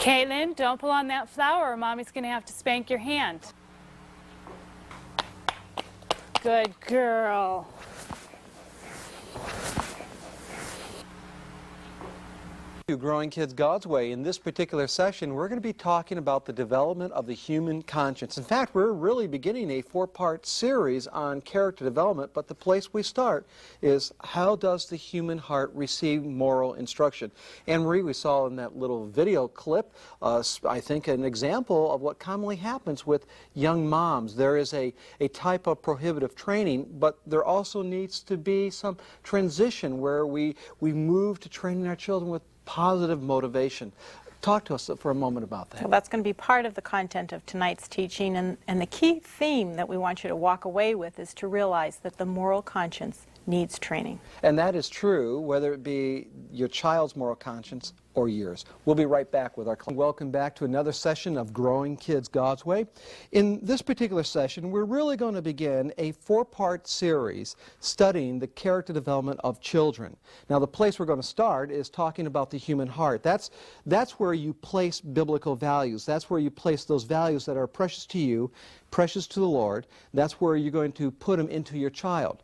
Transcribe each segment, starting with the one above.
Caitlin, don't pull on that flower or Mommy's going to have to spank your hand. Good girl. Growing Kids God's Way. In this particular session, we're going to be talking about the development of the human conscience. In fact, we're really beginning a four-part series on character development, but the place we start is how does the human heart receive moral instruction? And Marie, we saw in that little video clip, I think an example of what commonly happens with young moms. There is a type of prohibitive training, but there also needs to be some transition where we move to training our children with positive motivation. Talk to us for a moment about that. Well, that's going to be part of the content of tonight's teaching, and the key theme that we want you to walk away with is to realize that the moral conscience needs training. And that is true, whether it be your child's moral conscience or yours. We'll be right back with our class. Welcome back to another session of Growing Kids God's Way. In this particular session, we're really going to begin a four-part series studying the character development of children. Now, the place we're going to start is talking about the human heart. That's where you place biblical values. That's where you place those values that are precious to you, precious to the Lord. That's where you're going to put them into your child.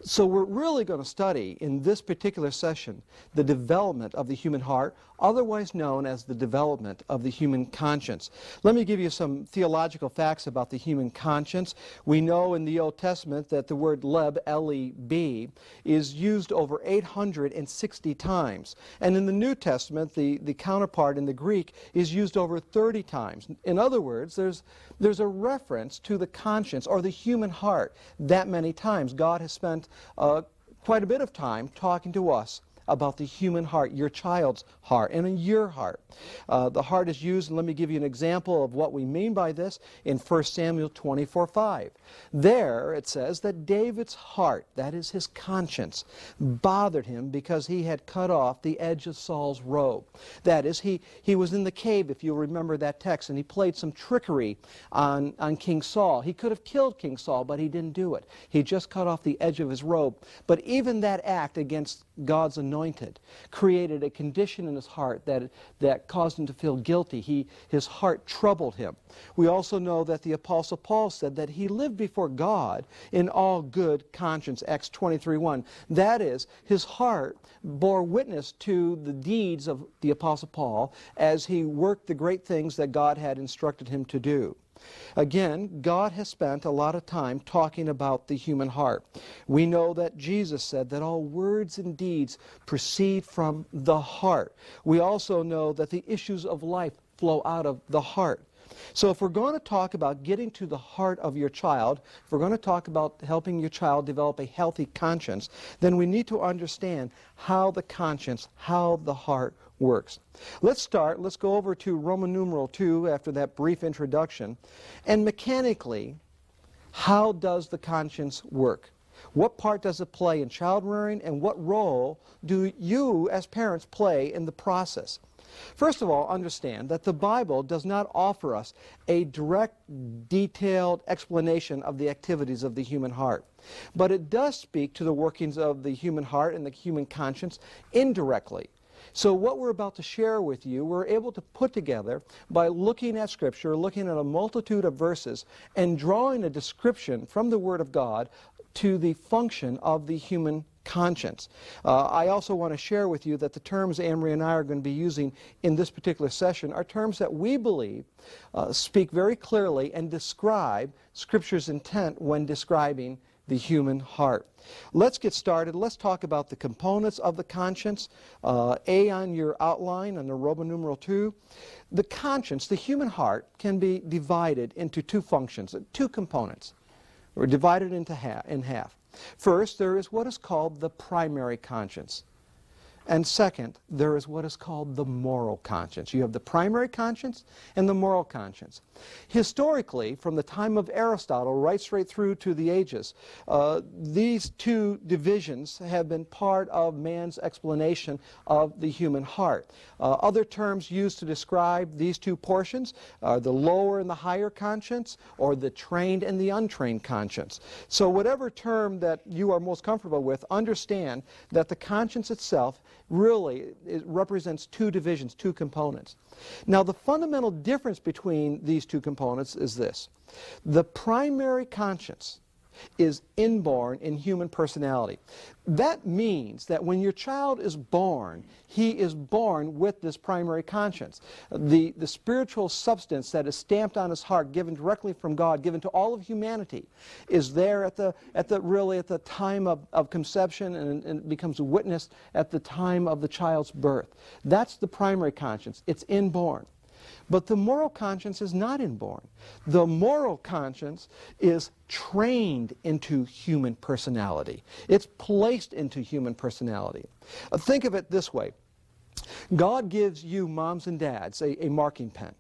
So we're really going to study in this particular session the development of the human heart, otherwise known as the development of the human conscience. Let me give you some theological facts about the human conscience. We know in the Old Testament that the word leb, L-E-B, is used over 860 times. And in the New Testament, the counterpart in the Greek is used over 30 times. In other words, there's a reference to the conscience or the human heart that many times. God has spent quite a bit of time talking to us about the human heart, your child's heart, and your heart. The heart is used, and let me give you an example of what we mean by this in 1 Samuel 24:5. There it says that David's heart, that is his conscience, bothered him because he had cut off the edge of Saul's robe. That is, he was in the cave, if you remember that text, and he played some trickery on King Saul. He could have killed King Saul, but he didn't do it. He just cut off the edge of his robe. But even that act against God's anointed created a condition in his heart that caused him to feel guilty. His heart troubled him. We also know that the Apostle Paul said that he lived before God in all good conscience, Acts 23:1. That is, his heart bore witness to the deeds of the Apostle Paul as he worked the great things that God had instructed him to do. Again, God has spent a lot of time talking about the human heart. We know that Jesus said that all words and deeds proceed from the heart. We also know that the issues of life flow out of the heart. So if we're going to talk about getting to the heart of your child, if we're going to talk about helping your child develop a healthy conscience, then we need to understand how the conscience, how the heart works. Let's go over to Roman numeral 2 after that brief introduction. And mechanically, how does the conscience work? What part does it play in child rearing, and what role do you as parents play in the process? First of all, understand that the Bible does not offer us a direct, detailed explanation of the activities of the human heart. But it does speak to the workings of the human heart and the human conscience indirectly. So what we're about to share with you, we're able to put together by looking at Scripture, looking at a multitude of verses, and drawing a description from the Word of God to the function of the human conscience. I also want to share with you that the terms Anne-Marie and I are going to be using in this particular session are terms that we believe speak very clearly and describe Scripture's intent when describing the human heart. Let's get started. Let's talk about the components of the conscience. A on your outline, on the Roman numeral 2. The conscience, the human heart, can be divided into two functions, two components. We're divided in half. First, there is what is called the primary conscience. And second, there is what is called the moral conscience. You have the primary conscience and the moral conscience. Historically, from the time of Aristotle right straight through to the ages, these two divisions have been part of man's explanation of the human heart. Other terms used to describe these two portions are the lower and the higher conscience, or the trained and the untrained conscience. So whatever term that you are most comfortable with, understand that the conscience itself really, it represents two divisions, two components. Now, the fundamental difference between these two components is this. The primary conscience is inborn in human personality. That means that when your child is born, he is born with this primary conscience. The spiritual substance that is stamped on his heart, given directly from God, given to all of humanity, is there at the time of conception, and becomes witnessed at the time of the child's birth. That's the primary conscience. It's inborn. But the moral conscience is not inborn. The moral conscience is trained into human personality. It's placed into human personality. Think of it this way. God gives you, moms and dads, a marking pen.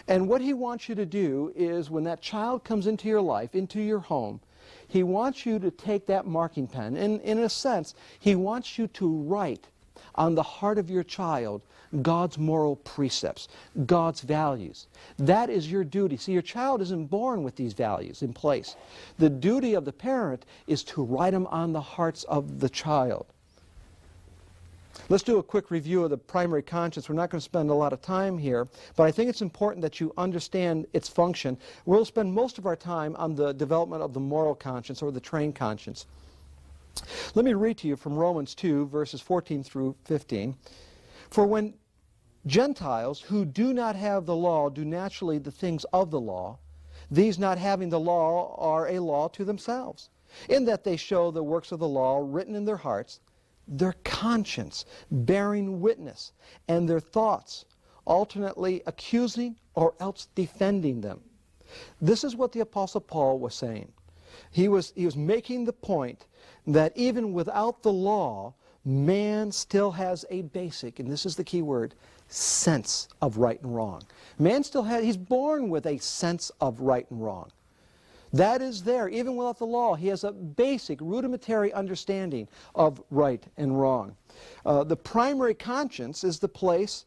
And what He wants you to do is, when that child comes into your life, into your home, He wants you to take that marking pen, and in a sense, He wants you to write on the heart of your child God's moral precepts, God's values. That is your duty. See, your child isn't born with these values in place. The duty of the parent is to write them on the hearts of the child. Let's do a quick review of the primary conscience. We're not going to spend a lot of time here, but I think it's important that you understand its function. We'll spend most of our time on the development of the moral conscience, or the trained conscience. Let me read to you from Romans 2, verses 14 through 15. For when Gentiles who do not have the law do naturally the things of the law, these not having the law are a law to themselves, in that they show the works of the law written in their hearts, their conscience bearing witness, and their thoughts alternately accusing or else defending them. This is what the Apostle Paul was saying. He was making the point that even without the law, man still has a basic, and this is the key word, sense of right and wrong. Man still has, he's born with a sense of right and wrong. That is there. Even without the law, he has a basic, rudimentary understanding of right and wrong. The primary conscience is the place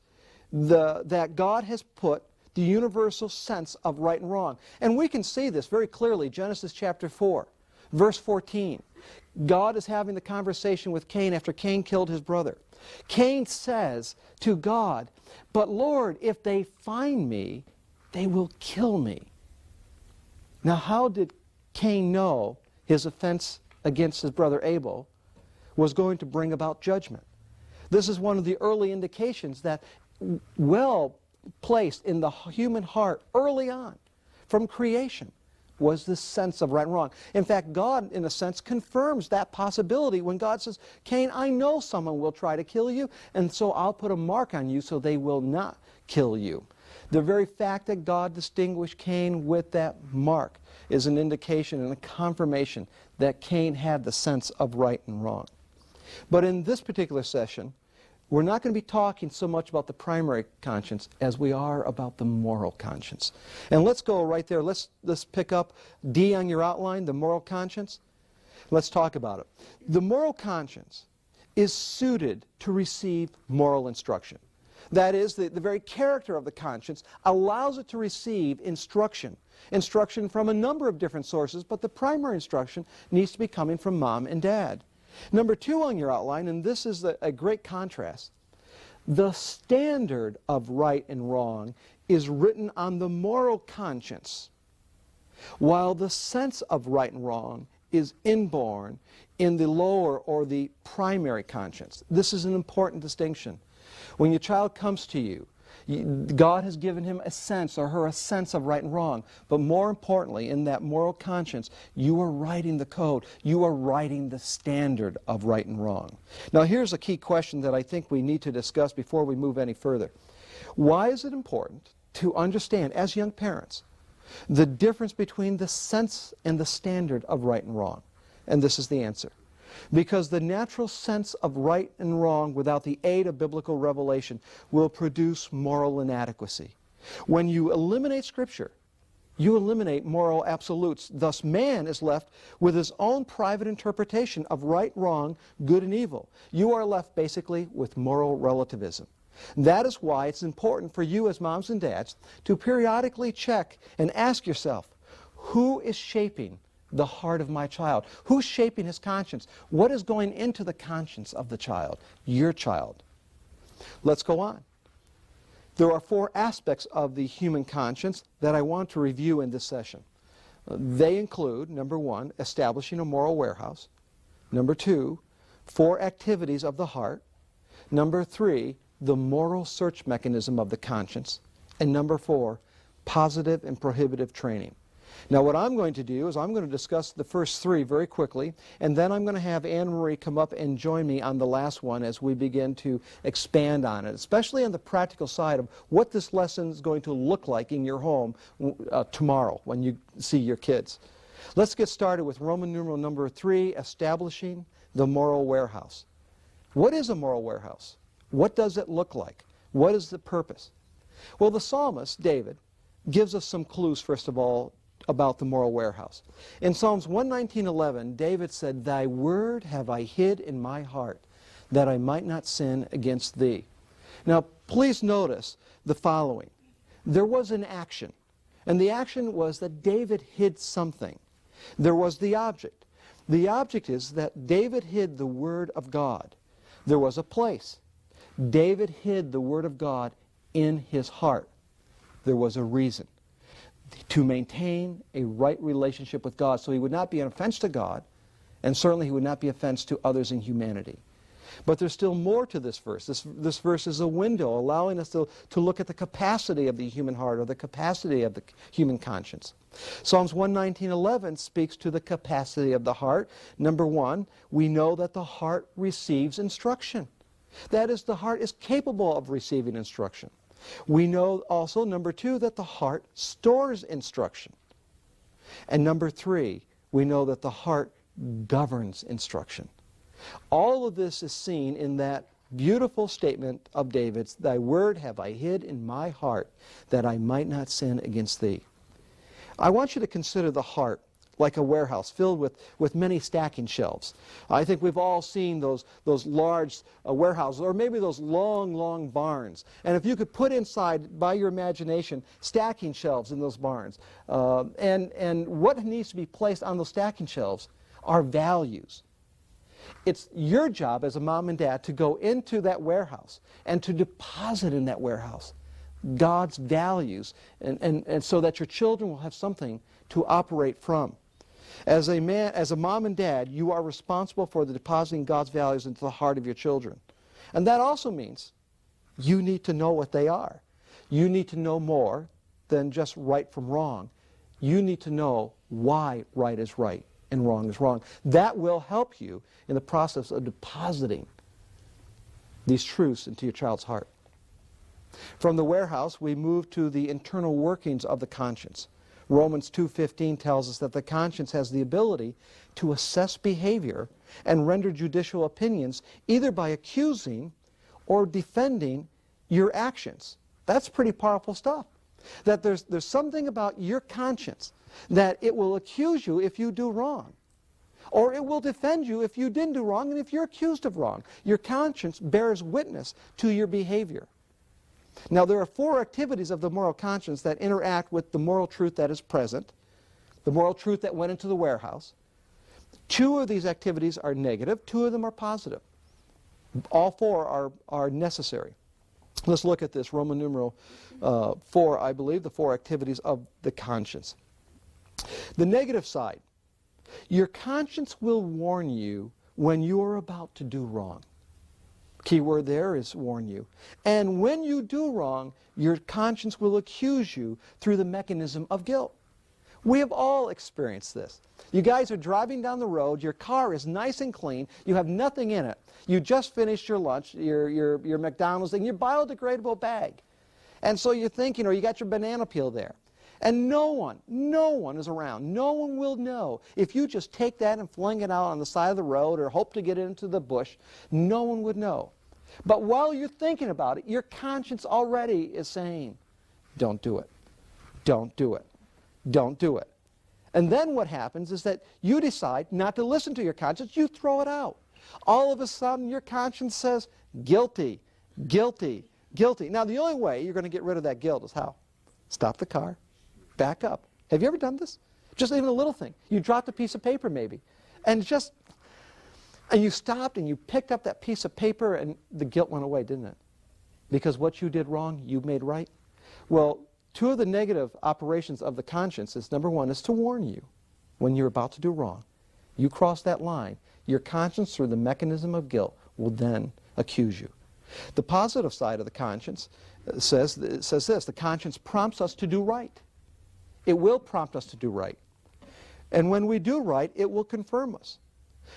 that God has put the universal sense of right and wrong. And we can see this very clearly. Genesis chapter 4, verse 14. God is having the conversation with Cain after Cain killed his brother. Cain says to God, "But Lord, if they find me, they will kill me." Now, how did Cain know his offense against his brother Abel was going to bring about judgment? This is one of the early indications that well placed in the human heart early on from creation was this sense of right and wrong. In fact, God, in a sense, confirms that possibility when God says, "Cain, I know someone will try to kill you, and so I'll put a mark on you so they will not kill you." The very fact that God distinguished Cain with that mark is an indication and a confirmation that Cain had the sense of right and wrong. But in this particular session, we're not going to be talking so much about the primary conscience as we are about the moral conscience. And let's go right there. Let's pick up D on your outline, the moral conscience. Let's talk about it. The moral conscience is suited to receive moral instruction. That is, the very character of the conscience allows it to receive instruction from a number of different sources, but the primary instruction needs to be coming from mom and dad. Number 2 on your outline, and this is a great contrast, the standard of right and wrong is written on the moral conscience, while the sense of right and wrong is inborn in the lower or the primary conscience. This is an important distinction. When your child comes to you, God has given him a sense or her a sense of right and wrong. But more importantly, in that moral conscience, you are writing the code. You are writing the standard of right and wrong. Now here's a key question that I think we need to discuss before we move any further. Why is it important to understand, as young parents, the difference between the sense and the standard of right and wrong? And this is the answer. Because the natural sense of right and wrong without the aid of biblical revelation will produce moral inadequacy. When you eliminate Scripture, you eliminate moral absolutes. Thus man is left with his own private interpretation of right, wrong, good and evil. You are left basically with moral relativism. That is why it's important for you as moms and dads to periodically check and ask yourself, who is shaping the heart of my child? Who's shaping his conscience? What is going into the conscience of the child? Your child. Let's go on. There are 4 aspects of the human conscience that I want to review in this session. They include, number 1, establishing a moral warehouse. Number 2, 4 activities of the heart. Number 3, the moral search mechanism of the conscience. And number 4, positive and prohibitive training. Now what I'm going to do is I'm going to discuss the first 3 very quickly, and then I'm going to have Anne-Marie come up and join me on the last one as we begin to expand on it, especially on the practical side of what this lesson is going to look like in your home tomorrow when you see your kids. Let's get started with Roman numeral number 3, establishing the moral warehouse. What is a moral warehouse? What does it look like? What is the purpose? Well, the psalmist, David, gives us some clues, first of all, about the moral warehouse. In Psalms 119:11, David said, "Thy word have I hid in my heart, that I might not sin against thee." Now, please notice the following. There was an action, and the action was that David hid something. There was the object. The object is that David hid the word of God. There was a place. David hid the word of God in his heart. There was a reason. To maintain a right relationship with God, so he would not be an offense to God, and certainly he would not be an offense to others in humanity. But there's still more to this verse. This verse is a window allowing us to look at the capacity of the human heart, or the capacity of the human conscience. Psalms 119:11 speaks to the capacity of the heart. Number 1, we know that the heart receives instruction. That is, the heart is capable of receiving instruction. We know also, number 2, that the heart stores instruction. And number 3, we know that the heart governs instruction. All of this is seen in that beautiful statement of David's, "Thy word have I hid in my heart, that I might not sin against thee." I want you to consider the heart like a warehouse filled with many stacking shelves. I think we've all seen those large warehouses, or maybe those long barns. And if you could put inside, by your imagination, stacking shelves in those barns, and what needs to be placed on those stacking shelves are values. It's your job as a mom and dad to go into that warehouse and to deposit in that warehouse God's values, and so that your children will have something to operate from. As a mom and dad, you are responsible for the depositing God's values into the heart of your children. And that also means you need to know what they are. You need to know more than just right from wrong. You need to know why right is right and wrong is wrong. That will help you in the process of depositing these truths into your child's heart. From the warehouse, we move to the internal workings of the conscience. Romans 2:15 tells us that the conscience has the ability to assess behavior and render judicial opinions either by accusing or defending your actions. That's pretty powerful stuff. That there's something about your conscience that it will accuse you if you do wrong, or it will defend you if you didn't do wrong and if you're accused of wrong. Your conscience bears witness to your behavior. Now, there are 4 activities of the moral conscience that interact with the moral truth that is present, the moral truth that went into the warehouse. 2 of these activities are negative, 2 of them are positive. All 4 are necessary. Let's look at this, Roman numeral 4, I believe, the 4 activities of the conscience. The negative side, your conscience will warn you when you are about to do wrong. Key word there is warn you. And when you do wrong, your conscience will accuse you through the mechanism of guilt. We have all experienced this. You guys are driving down the road, your car is nice and clean, you have nothing in it. You just finished your lunch, your McDonald's, and your biodegradable bag. And so you're thinking, or you got your banana peel there. And no one is around. No one will know. If you just take that and fling it out on the side of the road or hope to get it into the bush, no one would know. But while you're thinking about it, your conscience already is saying, don't do it. Don't do it. Don't do it. And then what happens is that you decide not to listen to your conscience. You throw it out. All of a sudden, your conscience says, guilty, guilty, guilty. Now, the only way you're going to get rid of that guilt is how? Stop the car. Back up. Have you ever done this? Just even a little thing. You dropped a piece of paper maybe. And you stopped and you picked up that piece of paper and the guilt went away, didn't it? Because what you did wrong, you made right. Well, two of the negative operations of the conscience is, number one, is to warn you when you're about to do wrong. You cross that line. Your conscience, through the mechanism of guilt, will then accuse you. The positive side of the conscience says this: the conscience prompts us to do right. It will prompt us to do right. And when we do right, it will confirm us.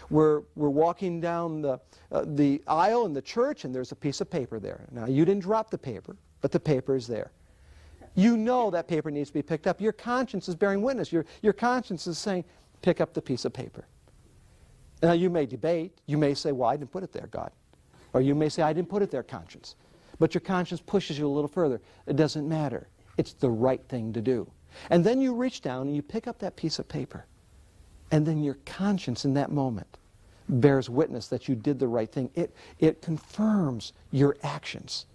We're walking down the aisle in the church, and there's a piece of paper there. Now, you didn't drop the paper, but the paper is there. You know that paper needs to be picked up. Your conscience is bearing witness. Your conscience is saying, pick up the piece of paper. Now, you may debate. You may say, well, I didn't put it there, God. Or you may say, I didn't put it there, conscience. But your conscience pushes you a little further. It doesn't matter. It's the right thing to do. And then you reach down and you pick up that piece of paper. And then your conscience in that moment bears witness that you did the right thing. It confirms your actions,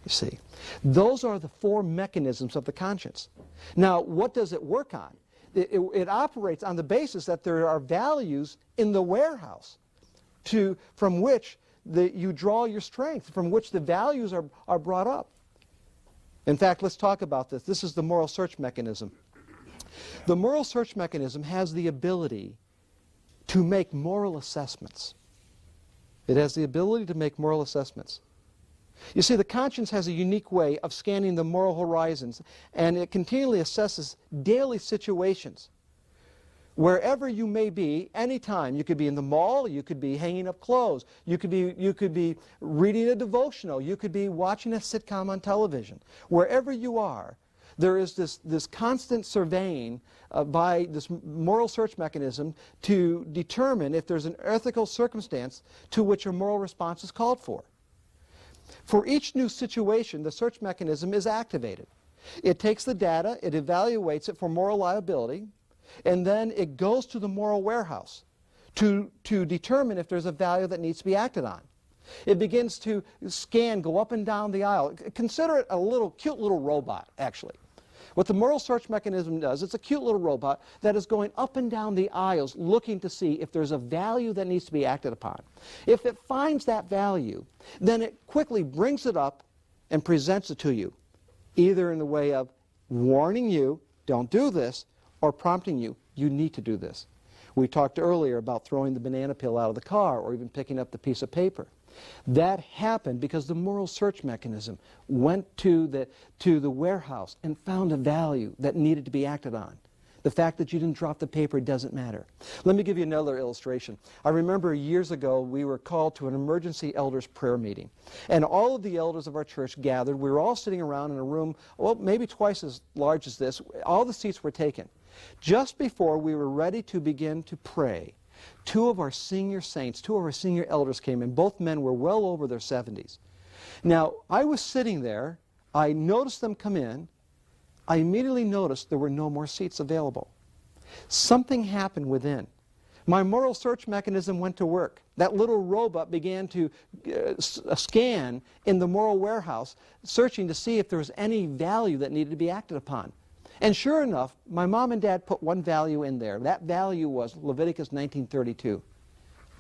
you see. Those are the four mechanisms of the conscience. Now, what does it work on? It operates on the basis that there are values in the warehouse from which you draw your strength, from which the values are brought up. In fact, let's talk about this. This is the moral search mechanism. The moral search mechanism has the ability to make moral assessments. It has the ability to make moral assessments. You see, the conscience has a unique way of scanning the moral horizons, and it continually assesses daily situations. Wherever you may be, anytime. You could be in the mall, you could be hanging up clothes, you could be reading a devotional, you could be watching a sitcom on television. Wherever you are, there is this constant surveying by this moral search mechanism to determine if there's an ethical circumstance to which a moral response is called for. For each new situation, the search mechanism is activated. It takes the data, it evaluates it for moral liability, and then it goes to the moral warehouse to determine if there's a value that needs to be acted on. It begins to scan, go up and down the aisle. Consider it a cute little robot, actually. What the moral search mechanism does, it's a cute little robot that is going up and down the aisles looking to see if there's a value that needs to be acted upon. If it finds that value, then it quickly brings it up and presents it to you, either in the way of warning you, don't do this, or prompting you, you need to do this. We talked earlier about throwing the banana peel out of the car or even picking up the piece of paper. That happened because the moral search mechanism went to the warehouse and found a value that needed to be acted on. The fact that you didn't drop the paper doesn't matter. Let me give you another illustration. I remember years ago we were called to an emergency elders prayer meeting. And all of the elders of our church gathered. We were all sitting around in a room, well, maybe twice as large as this. All the seats were taken. Just before we were ready to begin to pray, two of our senior saints, two of our senior elders came in. Both men were well over their 70s. Now, I was sitting there. I noticed them come in. I immediately noticed there were no more seats available. Something happened within. My moral search mechanism went to work. That little robot began to scan in the moral warehouse, searching to see if there was any value that needed to be acted upon. And sure enough, my mom and dad put one value in there. That value was Leviticus 19:32,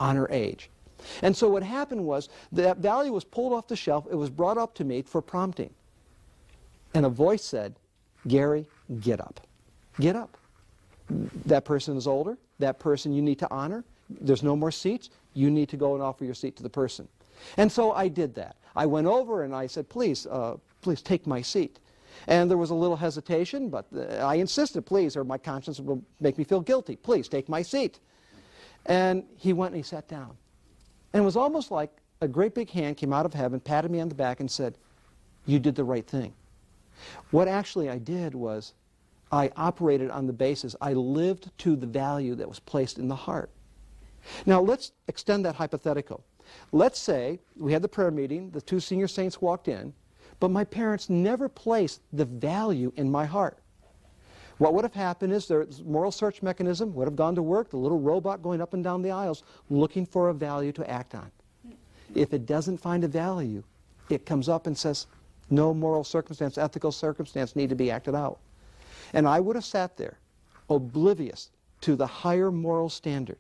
honor age. And so what happened was that value was pulled off the shelf. It was brought up to me for prompting. And a voice said, Gary, get up. Get up. That person is older. That person you need to honor. There's no more seats. You need to go and offer your seat to the person. And so I did that. I went over and I said, please take my seat. And there was a little hesitation, but I insisted, please, or my conscience will make me feel guilty. Please, take my seat. And he went and he sat down. And it was almost like a great big hand came out of heaven, patted me on the back and said, you did the right thing. What actually I did was I operated on the basis, I lived to the value that was placed in the heart. Now let's extend that hypothetical. Let's say we had the prayer meeting, the two senior saints walked in, but my parents never placed the value in my heart. What would have happened is their moral search mechanism would have gone to work, the little robot going up and down the aisles looking for a value to act on. If it doesn't find a value, it comes up and says, no moral circumstance, ethical circumstance need to be acted out. And I would have sat there, oblivious to the higher moral standard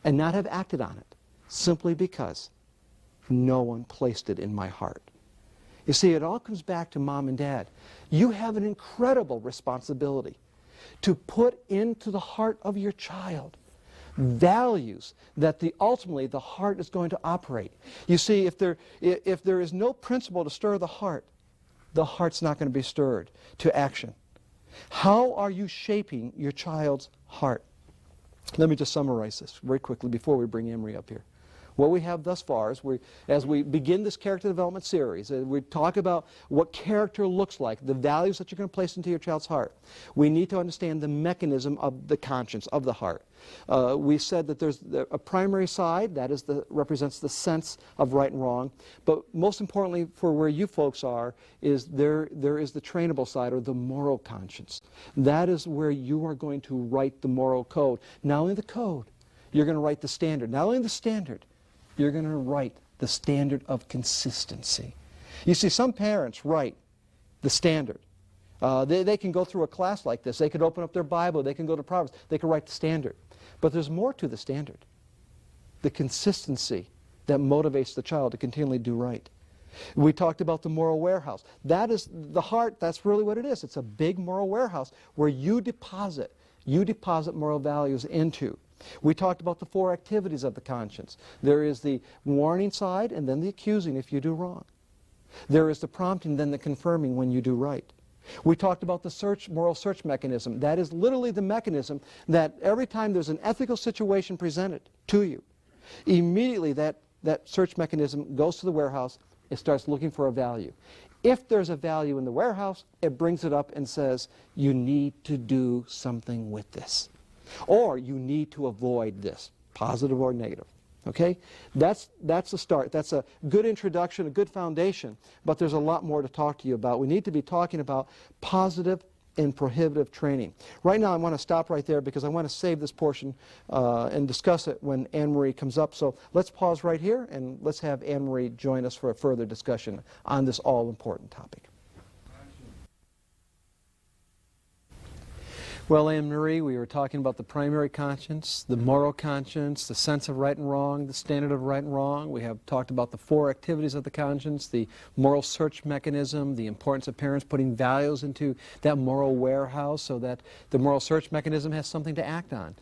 and not have acted on it simply because no one placed it in my heart. You see, it all comes back to mom and dad. You have an incredible responsibility to put into the heart of your child values that ultimately the heart is going to operate. You see, if there is no principle to stir the heart's not going to be stirred to action. How are you shaping your child's heart? Let me just summarize this very quickly before we bring Anne-Marie up here. What we have thus far is, as we begin this character development series, we talk about what character looks like, the values that you're going to place into your child's heart. We need to understand the mechanism of the conscience, of the heart. We said that there's a primary side, that is represents the sense of right and wrong. But most importantly, for where you folks are, is there is the trainable side, or the moral conscience. That is where you are going to write the moral code. Not only the code, you're going to write the standard. Not only the standard, you're going to write the standard of consistency. You see, some parents write the standard. They can go through a class like this. They could open up their Bible. They can go to Proverbs. They can write the standard. But there's more to the standard. The consistency that motivates the child to continually do right. We talked about the moral warehouse. That is the heart. That's really what it is. It's a big moral warehouse where you deposit moral values into. We talked about the 4 activities of the conscience. There is the warning side, and then the accusing if you do wrong. There is the prompting, then the confirming when you do right. We talked about the moral search mechanism. That is literally the mechanism that every time there's an ethical situation presented to you, immediately that search mechanism goes to the warehouse. It starts looking for a value. If there's a value in the warehouse, it brings it up and says, you need to do something with this. Or you need to avoid this, positive or negative. Okay? That's a start. That's a good introduction, a good foundation, but there's a lot more to talk to you about. We need to be talking about positive and prohibitive training. Right now I want to stop right there because I want to save this portion and discuss it when Anne-Marie comes up. So let's pause right here and let's have Anne-Marie join us for a further discussion on this all-important topic. Well, Anne-Marie, we were talking about the primary conscience, the moral conscience, the sense of right and wrong, the standard of right and wrong. We have talked about the 4 activities of the conscience, the moral search mechanism, the importance of parents putting values into that moral warehouse so that the moral search mechanism has something to act on.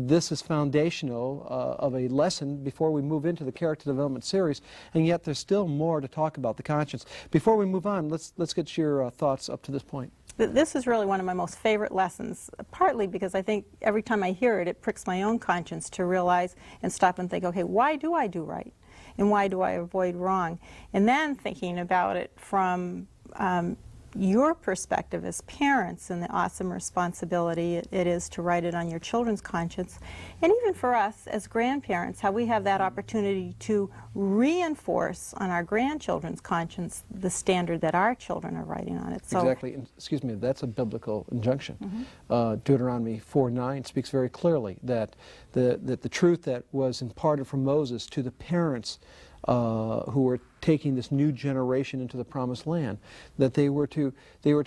This is foundational of a lesson before we move into the character development series, and yet there's still more to talk about the conscience. Before we move on, let's get your thoughts up to this point. This is really one of my most favorite lessons, partly because I think every time I hear it, it pricks my own conscience to realize and stop and think, okay, why do I do right? And why do I avoid wrong? And then thinking about it from your perspective as parents and the awesome responsibility it is to write it on your children's conscience, and even for us as grandparents, how we have that opportunity to reinforce on our grandchildren's conscience the standard that our children are writing on it. So exactly. And, excuse me, that's a biblical injunction. Deuteronomy 4:9 speaks very clearly that the truth that was imparted from Moses to the parents who were taking this new generation into the promised land, that they were to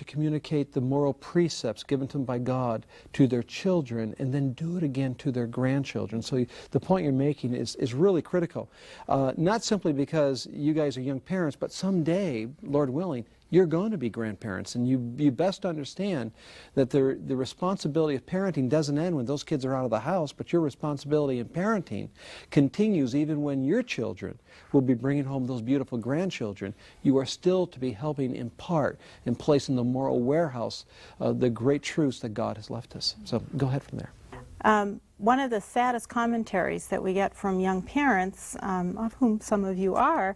communicate the moral precepts given to them by God to their children and then do it again to their grandchildren. So the point you're making is really critical. Not simply because you guys are young parents, but someday, Lord willing, you're going to be grandparents, and you best understand that the responsibility of parenting doesn't end when those kids are out of the house, but your responsibility in parenting continues even when your children will be bringing home those beautiful grandchildren. You are still to be helping impart and place in the moral warehouse the great truths that God has left us. So go ahead from there. One of the saddest commentaries that we get from young parents, of whom some of you are,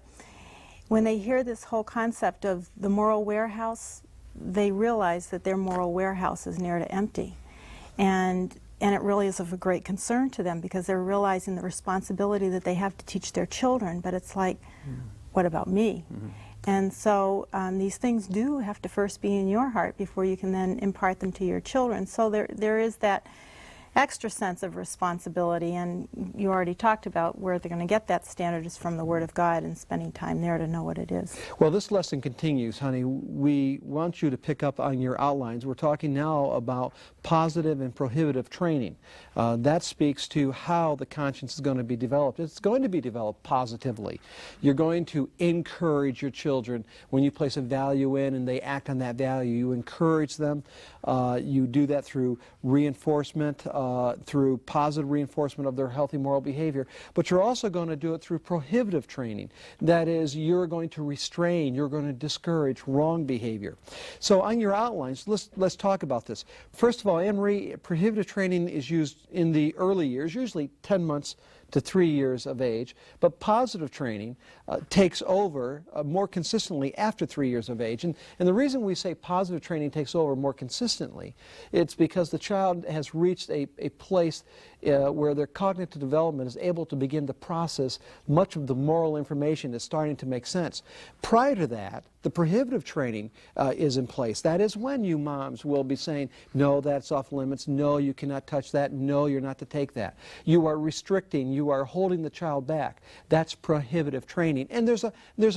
when they hear this whole concept of the moral warehouse, they realize that their moral warehouse is near to empty. And it really is of a great concern to them because they're realizing the responsibility that they have to teach their children, but it's like, what about me? And so these things do have to first be in your heart before you can then impart them to your children. So there is that extra sense of responsibility, and you already talked about where they're going to get that standard is from the Word of God and spending time there to know what it is. Well, this lesson continues, honey. We want you to pick up on your outlines. We're talking now about positive and prohibitive training. That speaks to how the conscience is going to be developed. It's going to be developed positively. You're going to encourage your children when you place a value in and they act on that value. You encourage them. You do that through reinforcement, through positive reinforcement of their healthy moral behavior. But you're also going to do it through prohibitive training. That is, you're going to restrain, you're going to discourage wrong behavior. So on your outlines, let's talk about this. First of all, Anne-Marie, prohibitive training is used in the early years, usually 10 months to 3 years of age, but positive training takes over more consistently after 3 years of age. And the reason we say positive training takes over more consistently, it's because the child has reached a place where their cognitive development is able to begin to process much of the moral information is starting to make sense. Prior to that, the prohibitive training is in place. That is when you moms will be saying, no, that's off limits, no, you cannot touch that, no, you're not to take that. You are restricting, you are holding the child back. That's prohibitive training, and there's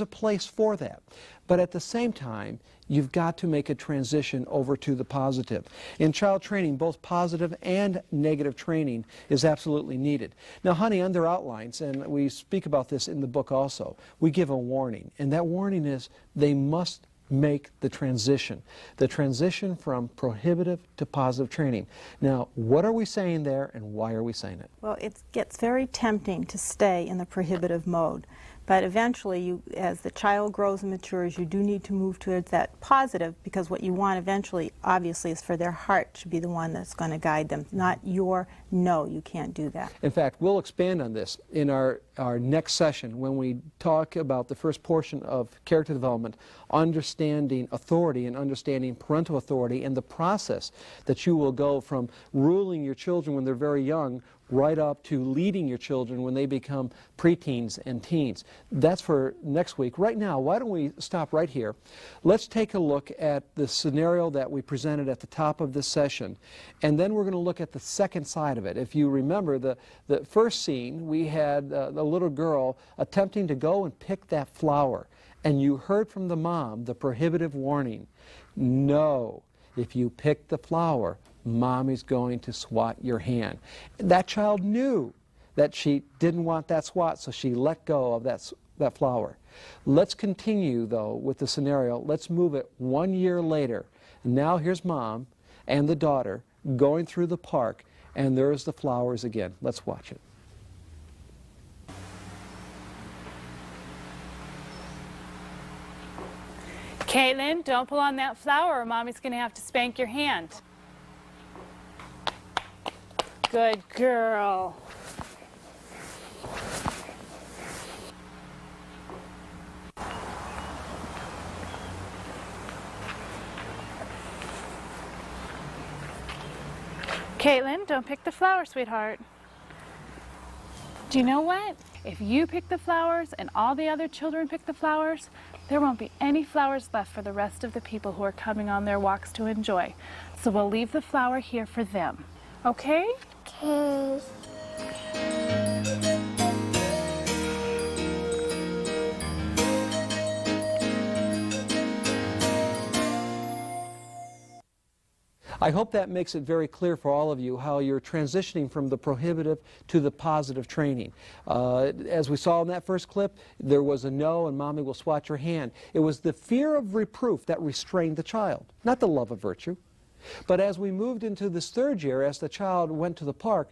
a place for that. But at the same time, you've got to make a transition over to the positive. In child training, both positive and negative training is absolutely needed. Now, honey, on their outlines, and we speak about this in the book also, we give a warning, and that warning is they must make the transition from prohibitive to positive training. Now, what are we saying there, and why are we saying it? Well, it gets very tempting to stay in the prohibitive mode. But eventually, as the child grows and matures, you do need to move towards that positive, because what you want eventually, obviously, is for their heart to be the one that's going to guide them, not your no, you can't do that. In fact, we'll expand on this in our next session when we talk about the first portion of character development, understanding authority and understanding parental authority, and the process that you will go from ruling your children when they're very young right up to leading your children when they become preteens and teens. That's for next week. Right now, why don't we stop right here? Let's take a look at the scenario that we presented at the top of this session, and then we're going to look at the second side of it. If you remember the first scene, we had the little girl attempting to go and pick that flower, and you heard from the mom the prohibitive warning. No, if you pick the flower, Mommy's going to swat your hand. That child knew that she didn't want that swat, so she let go of that flower. Let's continue, though, with the scenario. Let's move it 1 year later. Now here's Mom and the daughter going through the park, and there's the flowers again. Let's watch it. Caitlin, don't pull on that flower or Mommy's going to have to spank your hand. Good girl. Caitlin, don't pick the flower, sweetheart. Do you know what? If you pick the flowers and all the other children pick the flowers, there won't be any flowers left for the rest of the people who are coming on their walks to enjoy. So we'll leave the flower here for them. Okay? Okay. I hope that makes it very clear for all of you how you're transitioning from the prohibitive to the positive training. As we saw in that first clip, there was a no and Mommy will swat your hand. It was the fear of reproof that restrained the child, not the love of virtue. But as we moved into this third year, as the child went to the park,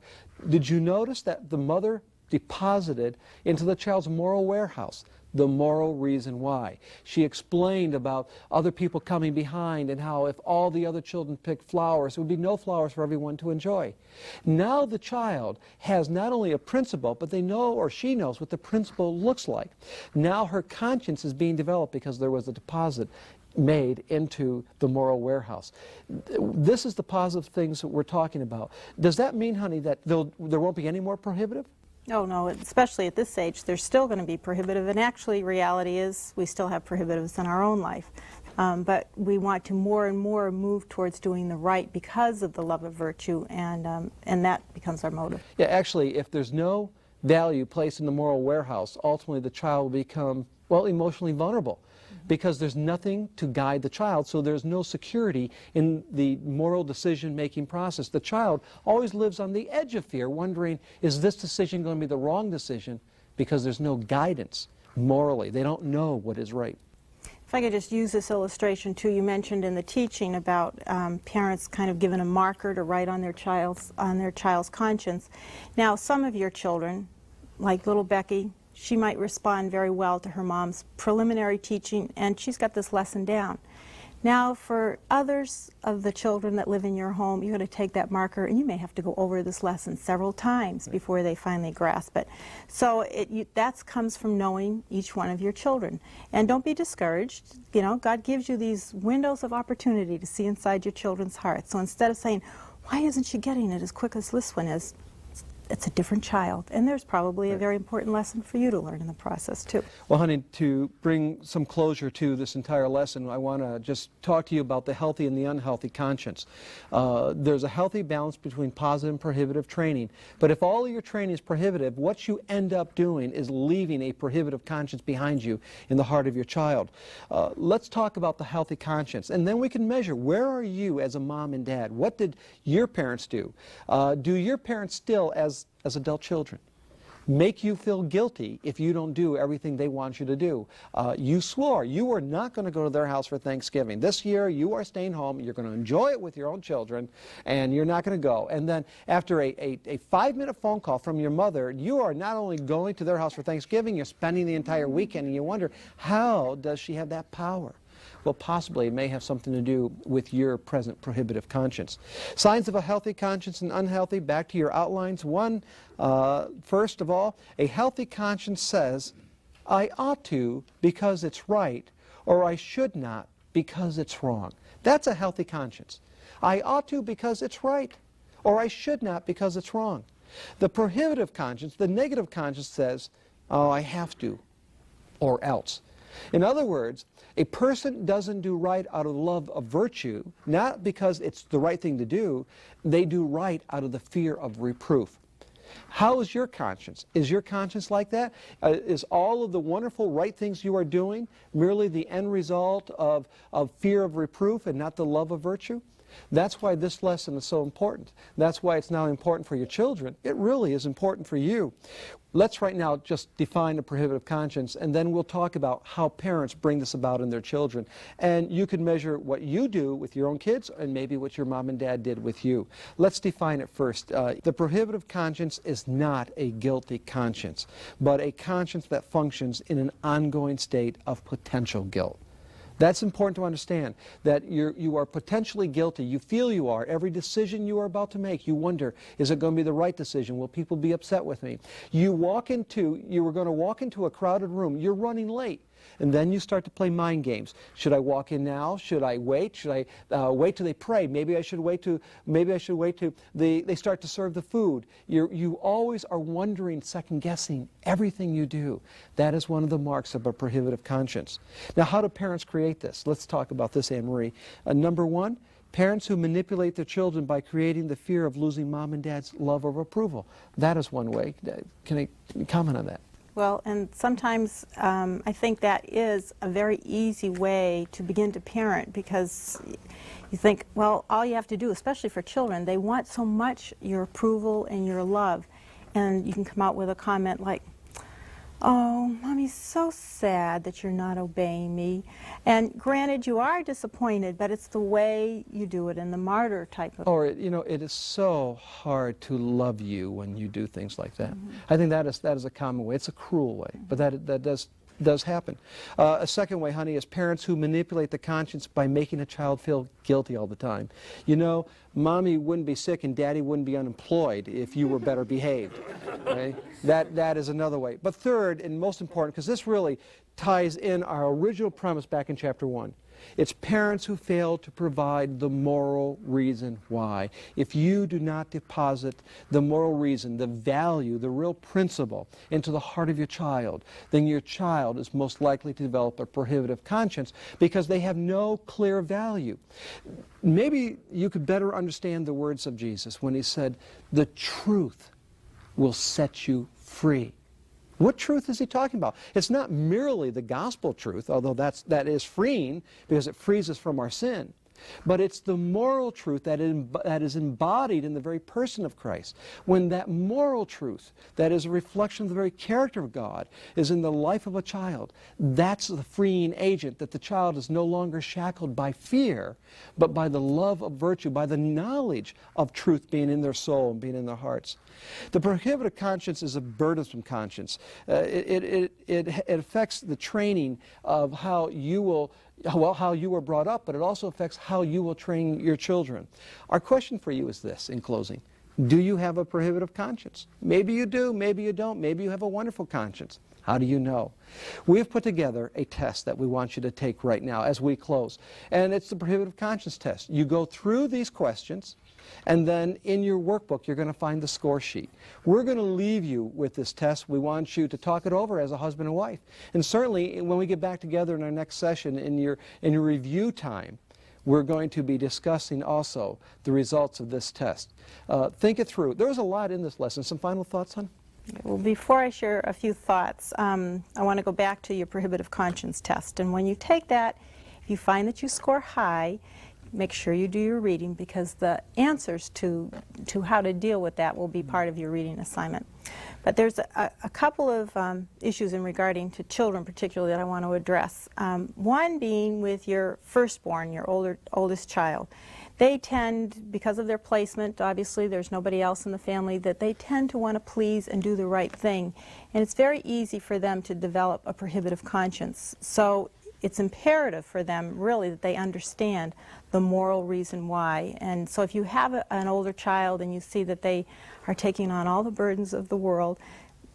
did you notice that the mother deposited into the child's moral warehouse the moral reason why? She explained about other people coming behind and how if all the other children picked flowers, there would be no flowers for everyone to enjoy. Now the child has not only a principle, but they know, or she knows, what the principle looks like. Now her conscience is being developed because there was a deposit made into the moral warehouse. This is the positive things that we're talking about. Does that mean, honey, that there won't be any more prohibitive? Oh, no, especially at this age, there's still going to be prohibitive. And actually, reality is we still have prohibitives in our own life. But we want to more and more move towards doing the right because of the love of virtue, and that becomes our motive. Yeah, actually, if there's no value placed in the moral warehouse, ultimately the child will become, well, emotionally vulnerable. Because there's nothing to guide the child, so there's no security in the moral decision-making process. The child always lives on the edge of fear, wondering, is this decision going to be the wrong decision? Because there's no guidance morally. They don't know what is right. If I could just use this illustration too, you mentioned in the teaching about parents kind of given a marker to write on their child's conscience. Now, some of your children, like little Becky, she might respond very well to her mom's preliminary teaching, and she's got this lesson down. Now, for others of the children that live in your home, you're going to take that marker, and you may have to go over this lesson several times before they finally grasp it. So that comes from knowing each one of your children. And don't be discouraged. You know, God gives you these windows of opportunity to see inside your children's hearts. So instead of saying, why isn't she getting it as quick as this one is? It's a different child, and there's probably a very important lesson for you to learn in the process too. Well, honey, to bring some closure to this entire lesson, I want to just talk to you about the healthy and the unhealthy conscience. There's a healthy balance between positive and prohibitive training, but if all of your training is prohibitive, what you end up doing is leaving a prohibitive conscience behind you in the heart of your child. Let's talk about the healthy conscience, and then we can measure, where are you as a mom and dad? What did your parents do? Do your parents still, as adult children, make you feel guilty if you don't do everything they want you to do? You swore you were not going to go to their house for Thanksgiving. This year you are staying home, you're going to enjoy it with your own children, and you're not going to go. And then after a 5-minute phone call from your mother, you are not only going to their house for Thanksgiving, you're spending the entire weekend, and you wonder, how does she have that power? Well, possibly it may have something to do with your present prohibitive conscience. Signs of a healthy conscience and unhealthy, back to your outlines. One, first of all, a healthy conscience says, I ought to because it's right, or I should not because it's wrong. That's a healthy conscience. I ought to because it's right, or I should not because it's wrong. The prohibitive conscience, the negative conscience says, oh, I have to, or else. In other words, a person doesn't do right out of love of virtue, not because it's the right thing to do. They do right out of the fear of reproof. How is your conscience? Is your conscience like that? Is all of the wonderful right things you are doing merely the end result of fear of reproof and not the love of virtue? That's why this lesson is so important. That's why it's now important for your children. It really is important for you. Let's right now just define a prohibitive conscience, and then we'll talk about how parents bring this about in their children. And you can measure what you do with your own kids and maybe what your mom and dad did with you. Let's define it first. The prohibitive conscience is not a guilty conscience, but a conscience that functions in an ongoing state of potential guilt. That's important to understand, that you are potentially guilty. You feel you are. Every decision you are about to make, you wonder, is it going to be the right decision? Will people be upset with me? You were going to walk into a crowded room. You're running late. And then you start to play mind games. Should I walk in now? Should I wait? Should I wait till they pray? Maybe I should wait till they start to serve the food. You always are wondering, second-guessing everything you do. That is one of the marks of a prohibitive conscience. Now, how do parents create this? Let's talk about this, Anne Marie. Number one, parents who manipulate their children by creating the fear of losing mom and dad's love or approval. That is one way. Can I comment on that? Well, and sometimes I think that is a very easy way to begin to parent, because you think, well, all you have to do, especially for children, they want so much your approval and your love. And you can come out with a comment like, oh, Mommy's so sad that you're not obeying me. And granted, you are disappointed, but it's the way you do it in the martyr type of... Or, you know, it is so hard to love you when you do things like that. Mm-hmm. I think that is a common way. It's a cruel way, but that does happen. A second way, honey, is parents who manipulate the conscience by making a child feel guilty all the time. You know, Mommy wouldn't be sick and Daddy wouldn't be unemployed if you were better behaved. Okay? That is another way. But third, and most important, because this really ties in our original premise back in chapter 1, it's parents who fail to provide the moral reason why. If you do not deposit the moral reason, the value, the real principle into the heart of your child, then your child is most likely to develop a prohibitive conscience because they have no clear value. Maybe you could better understand the words of Jesus when he said, "The truth will set you free." What truth is he talking about? It's not merely the gospel truth, although that is freeing because it frees us from our sin. But it's the moral truth that is embodied in the very person of Christ. When that moral truth, that is a reflection of the very character of God, is in the life of a child, that's the freeing agent, that the child is no longer shackled by fear, but by the love of virtue, by the knowledge of truth being in their soul and being in their hearts. The prohibitive conscience is a burdensome conscience. It affects the training of how you were brought up, but it also affects how you will train your children. Our question for you is this, in closing. Do you have a prohibitive conscience? Maybe you do, maybe you don't, maybe you have a wonderful conscience. How do you know? We have put together a test that we want you to take right now as we close, and it's the prohibitive conscience test. You go through these questions, and then in your workbook you're going to find the score sheet. We're going to leave you with this test. We want you to talk it over as a husband and wife. And certainly when we get back together in our next session in your review time, we're going to be discussing also the results of this test. Think it through. There was a lot in this lesson. Some final thoughts, hon? Well, before I share a few thoughts, I want to go back to your prohibitive conscience test. And when you take that, if you find that you score high, make sure you do your reading, because the answers to how to deal with that will be part of your reading assignment. But there's a couple of issues in regarding to children particularly that I want to address. One being with your firstborn, your oldest child. They tend, because of their placement, obviously there's nobody else in the family, that they tend to want to please and do the right thing. And it's very easy for them to develop a prohibitive conscience. So it's imperative for them, really, that they understand the moral reason why. And so if you have an older child and you see that they are taking on all the burdens of the world,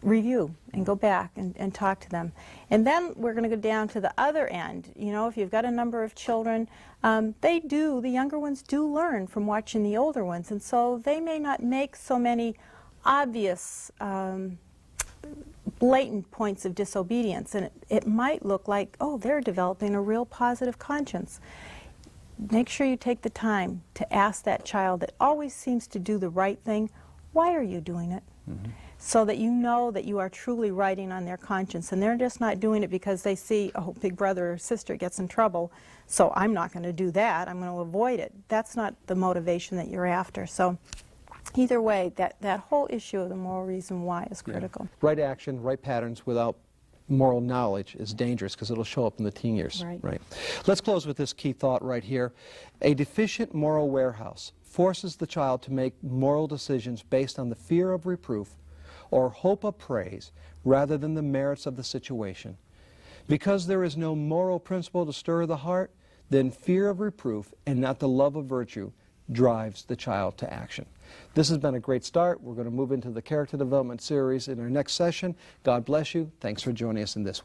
review and go back and talk to them. And then we're going to go down to the other end. You know, if you've got a number of children, the younger ones do learn from watching the older ones. And so they may not make so many obvious blatant points of disobedience, and it might look like, oh, they're developing a real positive conscience. Make sure you take the time to ask that child that always seems to do the right thing, why are you doing it? Mm-hmm. So that you know that you are truly writing on their conscience, and they're just not doing it because they see, oh, big brother or sister gets in trouble, so I'm not going to do that, I'm going to avoid it. That's not the motivation that you're after. So either way, that whole issue of the moral reason why is critical. Yeah. Right action, right patterns without moral knowledge is dangerous because it'll show up in the teen years. Right. Let's close with this key thought right here. A deficient moral warehouse forces the child to make moral decisions based on the fear of reproof or hope of praise rather than the merits of the situation. Because there is no moral principle to stir the heart, then fear of reproof and not the love of virtue drives the child to action. This has been a great start. We're going to move into the character development series in our next session. God bless you. Thanks for joining us in this one.